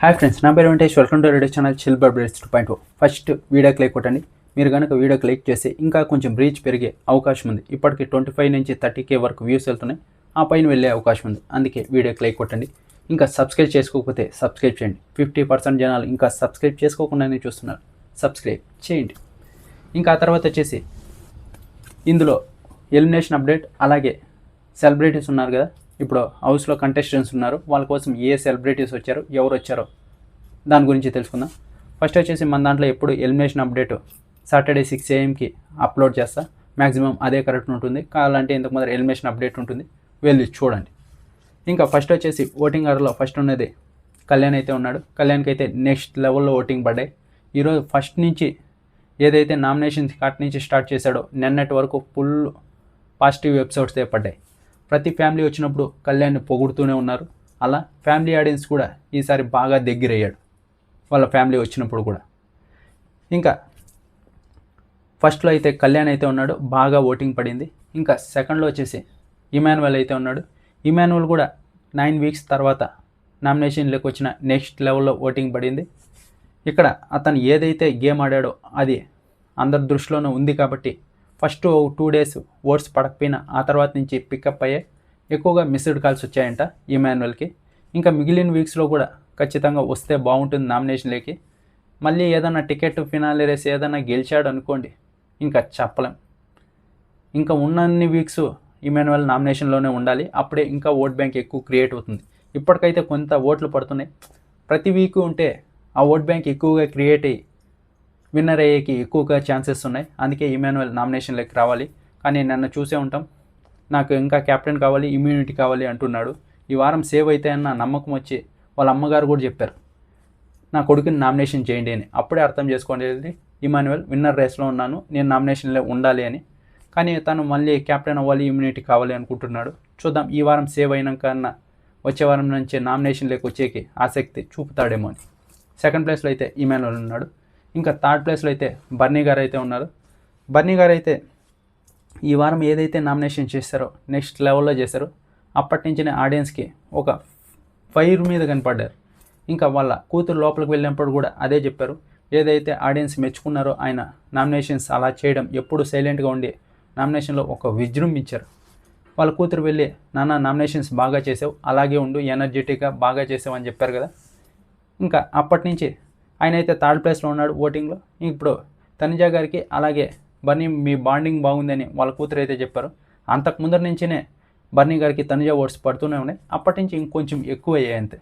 Hi friends, నా పేరు Venkatesh. Welcome to ready channel chill బర్బరేట్స్ 2.0. ఫస్ట్ వీడియోకి లైక్ కొట్టండి. మీరు కనుక వీడియోకి లైక్ చేసి ఇంకా కొంచెం రీచ్ పెరిగే అవకాశం ఉంది. ఇప్పటికి 25 నుంచి 30K వరకు వ్యూస్ వెళ్తున్నాయి. ఆ పైన వెళ్ళే అవకాశం ఉంది. అందుకే వీడియోకి లైక్ కొట్టండి. ఇంకా సబ్స్క్రైబ్ చేసుకోకపోతే సబ్స్క్రైబ్ చేయండి. 50% జనాలు ఇంకా సబ్స్క్రైబ్ చేసుకోకుండానే చూస్తున్నారు. సబ్స్క్రైబ్ చేయండి. ఇంకా ఆ తర్వాత వచ్చేసి ఇందులో ఎలిమినేషన్ అప్డేట్, అలాగే సెలబ్రిటీస్ ఉన్నారు కదా, ఇప్పుడు హౌస్లో కంటెస్టెంట్స్ ఉన్నారు, వాళ్ళ కోసం ఏ సెలబ్రిటీస్ వచ్చారు, ఎవరు వచ్చారో దాని గురించి తెలుసుకుందాం. ఫస్ట్ వచ్చేసి మన దాంట్లో ఎప్పుడు elimination update Saturday 6 AM upload చేస్తా. మ్యాక్సిమం అదే కరెక్ట్ ఉంటుంది. కావాలంటే ఇంతకు ముందర ఎలిమినేషన్ అప్డేట్ ఉంటుంది, వెళ్ళి చూడండి. ఇంకా ఫస్ట్ వచ్చేసి ఓటింగ్ ఆర్డర్లో ఫస్ట్ ఉన్నది కళ్యాణ్ అయితే ఉన్నాడు. కళ్యాణ్కి అయితే నెక్స్ట్ లెవెల్లో ఓటింగ్ పడ్డాయి. ఈరోజు ఫస్ట్ నుంచి ఏదైతే నామినేషన్ కార్ట్ నుంచి స్టార్ట్ చేశాడో నిన్నటి వరకు ఫుల్ పాజిటివ్ ఎపిసోడ్స్ పడ్డాయి. ప్రతి ఫ్యామిలీ వచ్చినప్పుడు కళ్యాణ్ని పొగుడుతూనే ఉన్నారు. అలా ఫ్యామిలీ ఆడియన్స్ కూడా ఈసారి బాగా దగ్గరయ్యాడు వాళ్ళ ఫ్యామిలీ వచ్చినప్పుడు కూడా. ఇంకా ఫస్ట్లో అయితే కళ్యాణ్ అయితే ఉన్నాడు, బాగా ఓటింగ్ పడింది. ఇంకా సెకండ్లో వచ్చేసి ఇమాన్యువల్ అయితే ఉన్నాడు. ఇమాన్యువల్ కూడా 9 weeks తర్వాత నామినేషన్లోకి వచ్చిన నెక్స్ట్ లెవెల్లో ఓటింగ్ పడింది. ఇక్కడ అతను ఏదైతే గేమ్ ఆడాడో అది అందరి దృష్టిలోనూ ఉంది కాబట్టి ఫస్ట్ 2 days ఓట్స్ పడకపోయినా ఆ తర్వాత నుంచి పికప్ అయ్యే ఎక్కువగా మిస్డ్ కాల్స్ వచ్చాయంట ఇమాన్యువల్కి. ఇంకా మిగిలిన వీక్స్లో కూడా ఖచ్చితంగా వస్తే బాగుంటుంది నామినేషన్లోకి. మళ్ళీ ఏదైనా టికెట్ ఫినాలే రేస్ ఏదైనా గెలిచాడు అనుకోండి, ఇంకా చెప్పలేం. ఇంకా ఉన్నన్ని వీక్స్ ఇమాన్యువల్ నామినేషన్లోనే ఉండాలి. అప్పుడే ఇంకా ఓట్ బ్యాంక్ ఎక్కువ క్రియేట్ అవుతుంది. ఇప్పటికైతే కొంత ఓట్లు పడుతున్నాయి. ప్రతి వీక్ ఉంటే ఆ ఓట్ బ్యాంక్ ఎక్కువగా క్రియేట్ అయ్యి విన్నర్ అయ్యేకి ఎక్కువగా ఛాన్సెస్ ఉన్నాయి. అందుకే ఇమాన్యువల్ నామినేషన్లోకి రావాలి. కానీ నన్ను చూసే ఉంటాం, నాకు ఇంకా కెప్టెన్ కావాలి, ఇమ్యూనిటీ కావాలి అంటున్నాడు. ఈ వారం సేవ్ అయితే అన్న నమ్మకం వచ్చి వాళ్ళ అమ్మగారు కూడా చెప్పారు, నా కొడుకుని నామినేషన్ చేయండి అని. అప్పుడే అర్థం చేసుకోండి, ఇమాన్యువల్ విన్నర్ రేస్లో ఉన్నాను, నేను నామినేషన్లో ఉండాలి అని. కానీ తను మళ్ళీ కెప్టెన్ అవ్వాలి, ఇమ్యూనిటీ కావాలి అనుకుంటున్నాడు. చూద్దాం, ఈ వారం సేవ్ అయినాక అన్న వచ్చే వారం నుంచి నామినేషన్లోకి వచ్చేకి ఆసక్తి చూపుతాడేమో అని. సెకండ్ ప్లేస్లో అయితే ఇమాన్యువల్ ఉన్నాడు. ఇంకా థర్డ్ ప్లేస్లో అయితే బర్నీ గారు అయితే ఉన్నారు. బర్నీ గారు అయితే ఈ వారం ఏదైతే నామినేషన్ చేశారో నెక్స్ట్ లెవెల్లో చేశారో అప్పటి నుంచినే ఆడియన్స్కి ఒక ఫైర్ మీద కనపడ్డారు. ఇంకా వాళ్ళ కూతురు లోపలికి వెళ్ళినప్పుడు కూడా అదే చెప్పారు. ఏదైతే ఆడియన్స్ మెచ్చుకున్నారో ఆయన నామినేషన్స్ అలా చేయడం, ఎప్పుడు సైలెంట్గా ఉండి నామినేషన్లో ఒక విజృంభించారు. వాళ్ళ కూతురు వెళ్ళి, నాన్న నామినేషన్స్ బాగా చేసావు, అలాగే ఉండు, ఎనర్జెటిక్గా బాగా చేసావు అని చెప్పారు కదా. ఇంకా అప్పటి నుంచి ఆయన అయితే థర్డ్ ప్లేస్లో ఉన్నాడు ఓటింగ్లో. ఇప్పుడు తనుజ గారికి అలాగే బర్నీ మీ బాండింగ్ బాగుందని వాళ్ళ కూతురు అయితే చెప్పారు. అంతకు ముందర నుంచినే బర్నీ గారికి తనుజ ఓట్స్ పడుతూనే ఉన్నాయి. అప్పటి నుంచి ఇంకొంచెం ఎక్కువ అయ్యాయి అంతే.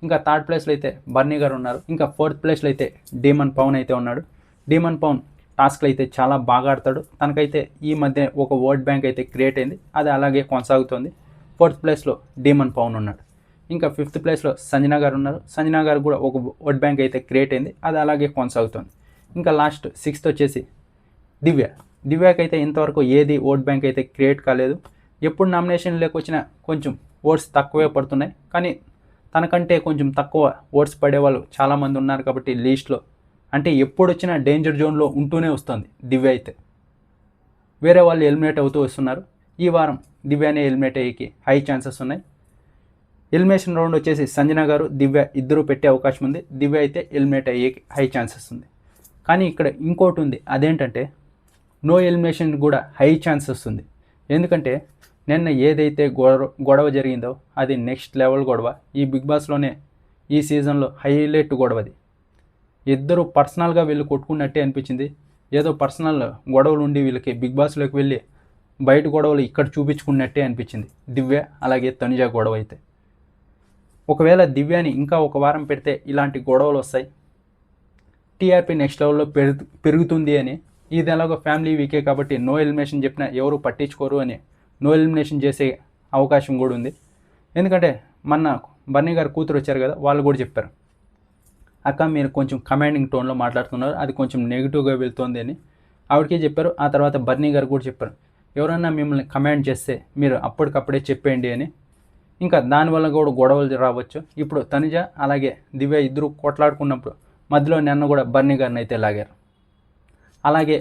ఇంకా థర్డ్ ప్లేస్లో అయితే బర్నీ గారు ఉన్నారు. ఇంకా ఫోర్త్ ప్లేస్లో అయితే డీమన్ పవన్ అయితే ఉన్నాడు. డీమన్ పవన్ టాస్క్లు అయితే చాలా బాగా ఆడతాడు. తనకైతే ఈ మధ్య ఒక ఓట్ బ్యాంక్ అయితే క్రియేట్ అయింది, అది అలాగే కొనసాగుతుంది. ఫోర్త్ ప్లేస్లో డీమన్ పవన్ ఉన్నాడు. ఇంకా ఫిఫ్త్ ప్లేస్లో సంజన గారు ఉన్నారు. సంజన గారు కూడా ఒక ఓట్ బ్యాంక్ అయితే క్రియేట్ అయింది, అది అలాగే కొనసాగుతుంది. ఇంకా లాస్ట్ 6th వచ్చేసి దివ్యాకైతే ఇంతవరకు ఏది ఓట్ బ్యాంక్ అయితే క్రియేట్ కాలేదు. ఎప్పుడు నామినేషన్లోకి వచ్చినా కొంచెం ఓట్స్ తక్కువే పడుతున్నాయి. కానీ తనకంటే కొంచెం తక్కువ ఓట్స్ పడేవాళ్ళు చాలామంది ఉన్నారు కాబట్టి లీస్ట్లో, అంటే ఎప్పుడు వచ్చినా డేంజర్ జోన్లో ఉంటూనే వస్తుంది దివ్య అయితే. వేరే వాళ్ళు ఎలిమినేట్ అవుతూ వస్తున్నారు. ఈ వారం దివ్యానే ఎలిమినేట్ అయ్యేకి హై ఛాన్సెస్ ఉన్నాయి. ఎలిమినేషన్ రౌండ్ వచ్చేసి సంజన గారు దివ్య ఇద్దరు పెట్టే అవకాశం ఉంది. దివ్య అయితే ఎలిమినేట్ అయ్యే హై ఛాన్సెస్ ఉంది. కానీ ఇక్కడ ఇంకోటి ఉంది, అదేంటంటే నో ఎలిమినేషన్ కూడా హై ఛాన్సెస్ ఉంది. ఎందుకంటే నిన్న ఏదైతే గొడవ జరిగిందో అది నెక్స్ట్ లెవెల్ గొడవ. ఈ బిగ్ బాస్లోనే ఈ సీజన్లో హైలైట్ గొడవది. ఇద్దరు పర్సనల్గా వీళ్ళు కొట్టుకున్నట్టే అనిపించింది. ఏదో పర్సనల్ గొడవలు ఉండి వీళ్ళకి బిగ్ బాస్లోకి వెళ్ళి బయట గొడవలు ఇక్కడ చూపించుకున్నట్టే అనిపించింది దివ్య అలాగే తనుజ గొడవ అయితే. ఒకవేళ దివ్యాని ఇంకా ఒక వారం పెడితే ఇలాంటి గొడవలు వస్తాయి, టీఆర్పీ నెక్స్ట్ లెవెల్లో పెరుగుతుంది అని. ఇది ఎలాగో ఫ్యామిలీ వీకే కాబట్టి నో ఎలిమినేషన్ చెప్పినా ఎవరు పట్టించుకోరు అని నో ఎలిమినేషన్ చేసే అవకాశం కూడా ఉంది. ఎందుకంటే మొన్న బర్నీ గారు కూతురు వచ్చారు కదా, వాళ్ళు కూడా చెప్పారు, అక్క మీరు కొంచెం కమాండింగ్ టోన్లో మాట్లాడుతున్నారు, అది కొంచెం నెగిటివ్గా వెళ్తుంది అని ఆవిడకే చెప్పారు. ఆ తర్వాత బర్నీ గారు కూడా చెప్పారు, ఎవరన్నా మిమ్మల్ని కమాండ్ చేస్తే మీరు అప్పటికప్పుడే చెప్పేయండి అని. ఇంకా దానివల్ల కూడా గొడవలు రావచ్చు. ఇప్పుడు తనుజ అలాగే దివ్య ఇద్దరు కొట్లాడుకున్నప్పుడు మధ్యలో నిన్న కూడా బర్నీ గారిని అయితే లాగారు. అలాగే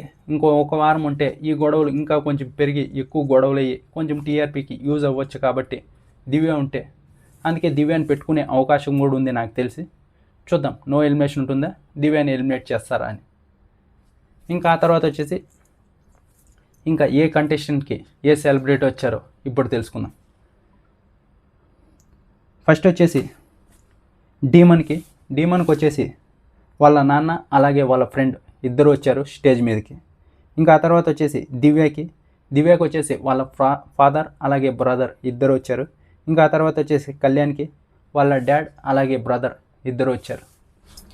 ఒక వారం ఉంటే ఈ గొడవలు ఇంకా కొంచెం పెరిగి ఎక్కువ గొడవలు అయ్యి కొంచెం టీఆర్పీకి యూజ్ అవ్వచ్చు. కాబట్టి దివ్య ఉంటే అందుకే దివ్యాన్ని పెట్టుకునే అవకాశం కూడా ఉంది నాకు తెలిసి. చూద్దాం నో ఎలిమినేషన్ ఉంటుందా, దివ్యాని ఎలిమినేట్ చేస్తారా అని. ఇంకా ఆ తర్వాత వచ్చేసి ఇంకా ఏ కంటెస్టెంట్కి ఏ సెలబ్రిటీ వచ్చారో ఇప్పుడు తెలుసుకుందాం. ఫస్ట్ వచ్చేసి డీమన్కి వచ్చేసి వాళ్ళ నాన్న అలాగే వాళ్ళ ఫ్రెండ్ ఇద్దరు వచ్చారు స్టేజ్ మీదకి. ఇంకా ఆ తర్వాత వచ్చేసి దివ్యకి వచ్చేసి వాళ్ళ ఫాదర్ అలాగే బ్రదర్ ఇద్దరు వచ్చారు. ఇంకా ఆ తర్వాత వచ్చేసి కళ్యాణ్కి వాళ్ళ డాడ్ అలాగే బ్రదర్ ఇద్దరు వచ్చారు.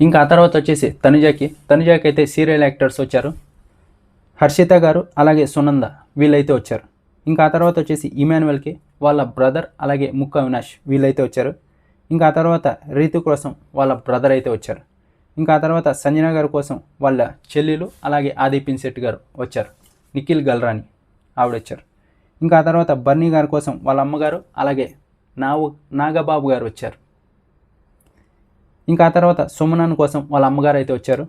ఇంకా ఆ తర్వాత వచ్చేసి తనుజాకి అయితే సీరియల్ యాక్టర్స్ వచ్చారు, హర్షిత గారు అలాగే సునంద వీళ్ళైతే వచ్చారు. ఇంకా ఆ తర్వాత వచ్చేసి ఇమాన్యువల్కి వాళ్ళ బ్రదర్ అలాగే ముక్క అవినాష్ వీళ్ళైతే వచ్చారు. ఇంకా ఆ తర్వాత రీతు కోసం వాళ్ళ బ్రదర్ అయితే వచ్చారు. ఇంకా ఆ తర్వాత సంజన గారి కోసం వాళ్ళ చెల్లెలు అలాగే ఆది పిన్సెట్ గారు వచ్చారు, నిఖిల్ గల్రాని ఆవిడ వచ్చారు. ఇంకా ఆ తర్వాత బర్నీ గారి కోసం వాళ్ళ అమ్మగారు అలాగే నాగబాబు గారు వచ్చారు. ఇంకా ఆ తర్వాత సుమనన్ కోసం వాళ్ళ అమ్మగారు అయితే వచ్చారు,